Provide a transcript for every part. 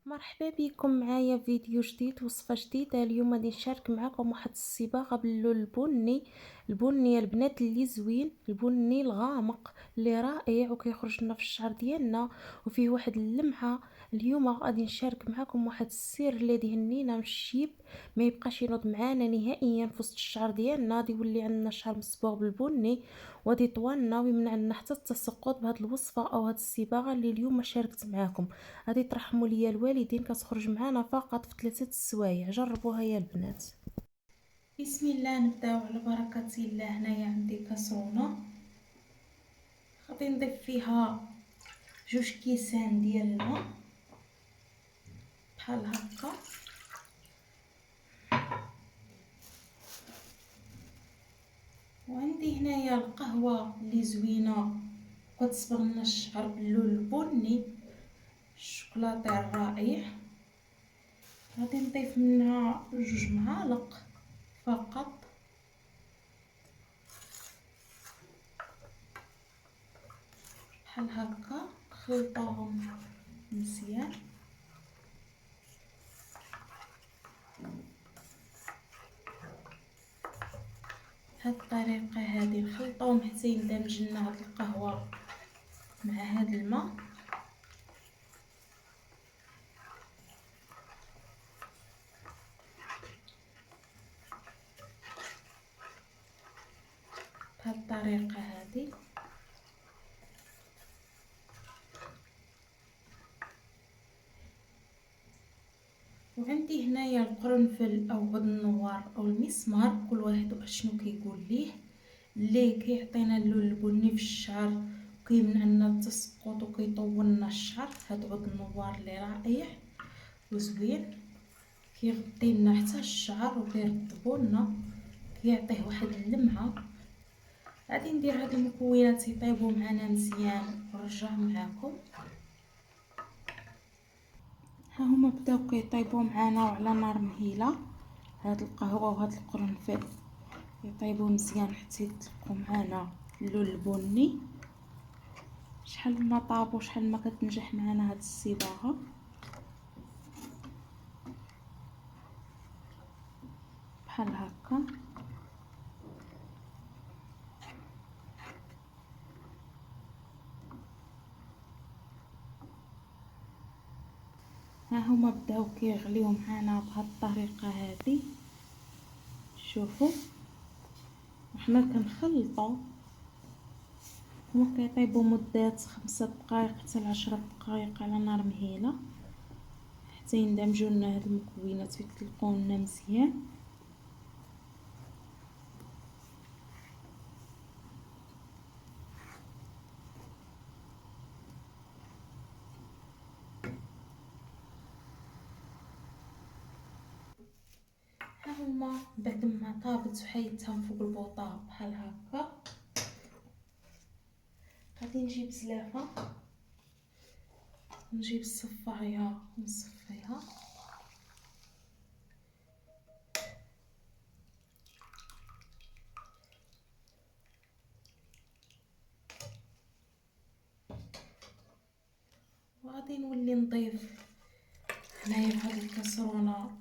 مرحبا بكم معايا فيديو جديد، وصفه جديده. اليوم غادي نشارك معكم واحد الصباغه باللون البني البنات اللي زوين، البني الغامق اللي رائع وكيخرج لنا في الشعر ديالنا وفيه واحد اللمعه. اليوم غادي نشارك معكم واحد السر اللي يهنينا من الشيب، ما يبقاش ينوض معانا نهائيا في وسط الشعر ديالنا، غادي يولي عندنا شعر مصبوغ بالبني وغادي يطولنا ويمنع لنا حتى التساقط بهذه الوصفه او هذه الصباغه اللي اليوم شاركت معكم. غادي ترحموا ليا الوالدين، كتخرج معنا فقط في 3 سوايع. جربوها يا البنات. بسم الله، نبداو على بركه الله. هنايا عندي كاسرونه غادي نضيف فيها 2 كيسان ديال الماء بحال هكا، وعندي هنايا القهوه اللي زوينه وكتصبغ لنا الشعر باللون البني الشوكولاتي الرائع. غادي نضيف منها 2 معالق فقط بحال هكا، نخلطوهم مزيان. بهذه الطريقه هذه نخلطوهم حتى يندمج لنا هاد القهوه مع هاد الماء. بهذه الطريقه هذه وعندي هنايا القرنفل او عود النوار او المسمار، كل واحد واشنو كيقول ليه، اللي كيعطينا اللون البني في الشعر وكيمنع لنا التساقط وكيطول لنا الشعر. هاد عود النوار اللي رائع وزوين كيغطي لنا حتى الشعر وكيرطبو لنا، كيعطيه واحد اللمعه. غادي ندير هاد المكونات يطيبوا معنا مزيان ونرجع معكم. ها هما بداو كيطيبوا معنا وعلى نار مهيله. هاد القهوه وهاد القرنفل يطيبوا مزيان حتى يطلقوا معنا اللون البني. شحال ما طابوا شحال ما كتنجح معنا هاد الصباغه. بحال هكا ها هما بداو كيغليو معنا بهاد الطريقه هذه. شوفوا وحنا كنخلطوا، هما كيطيبوا مدة 5 دقائق حتى 10 دقائق على نار مهيله حتى يندمجوا لنا هاد المكونات ويطلقوا لنا مزيان. ها هما بعد ما طابت وحيدتهم فوق البوطه بحال هكا. غادي نجيب زلافه، نجيب الصفايه ونصفيها. وغادي نولي نضيف هنايا في هذه الكاسرونه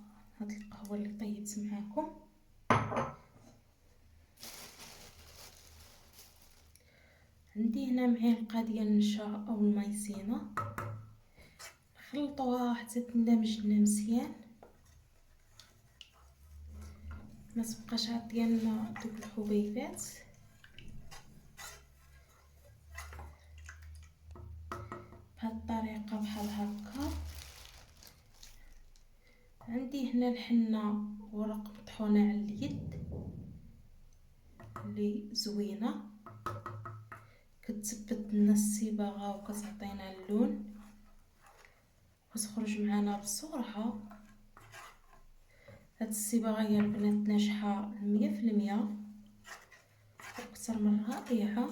هاد القهوه اللي طيبت معاكم. عندي هنا معلقه ديال النشا او المايزينا، خلطوها حتى تندمج لنا مزيان، ما تبقاش عطيه لنا دوك الحبيبات. بهذه الطريقه بحال هكا. عندي هنا الحنه ورق مطحونه على اليد اللي زوينه، كتثبت لنا الصباغه وكتعطينا اللون وتخرج معنا بسرعه. هاد الصباغه يا البنات ناجحه 100% واكثر من رائعه،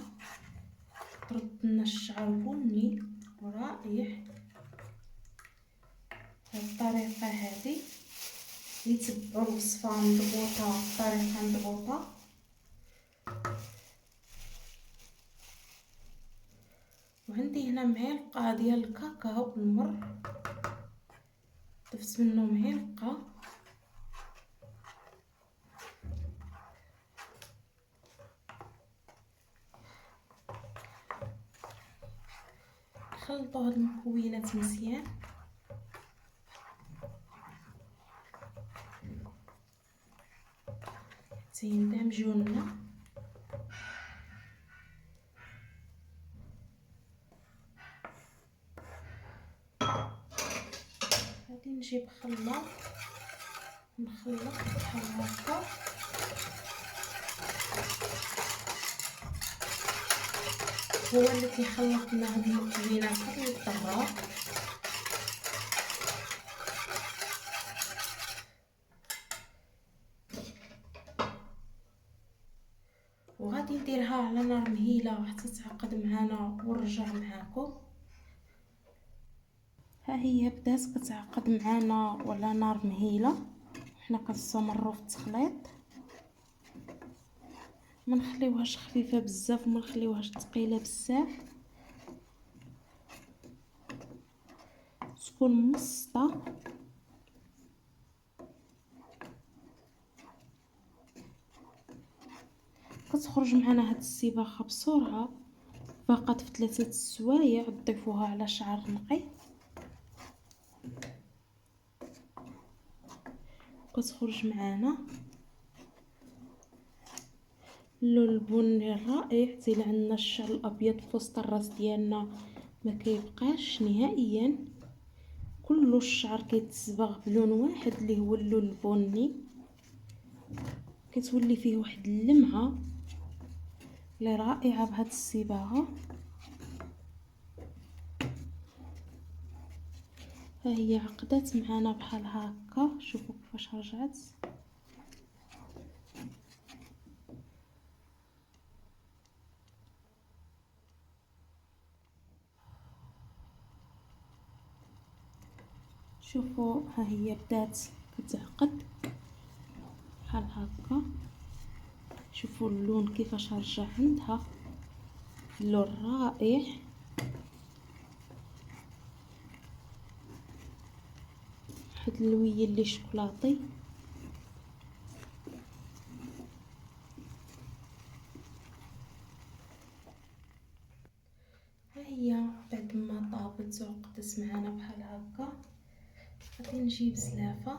ترد لنا الشعر بني ورائع. بهاد الطريقه هذه يتبعوا الوصفه مضبوطه بطريقه مضبوطه. وعندي هنا معلقه ديال الكاكاو المر، ضفت منه معلقه، خلطوا هاد المكونات مزيان. حتى يندمجوا لنا. غادي نجيب خلاط نخلط بحال هكا. هو اللي كيخلط لنا هاد المكونات قبل الطراق. وغادي نديرها على نار مهيله حتى تعقد معنا ونرجع معاكم. ها هي بدات كتعقد معنا وعلى نار مهيله. حنا كنستمروا في التخليط، ما نخليوهاش خفيفه بزاف وما نخليوهاش ثقيله بزاف، تكون متوسطه. كتخرج معنا هاد السباخه بسرعه، فقط في 3 سوايع تضيفوها على شعر نقي. كتخرج معنا اللون البني الرائع. حتى الا عندنا الشعر الابيض في وسط الراس ديالنا ما كيبقاش نهائيا، كل الشعر كيتصبغ بلون واحد اللي هو اللون البني. كتولي فيه واحد اللمعه اللي رائعه بهاد الصباغه. ها هي عقدات معنا بحال هكا، شوفوا كيفاش رجعت. شوفوا ها هي بدات كتعقد بحال هكا. شوفوا اللون كيفاش رجع عندها، اللون رائع. واحد اللويه اللي شوكولاتي. ها هي بعد ما طابت وعقدت معنا بحال هكا. غادي نجيب زلافه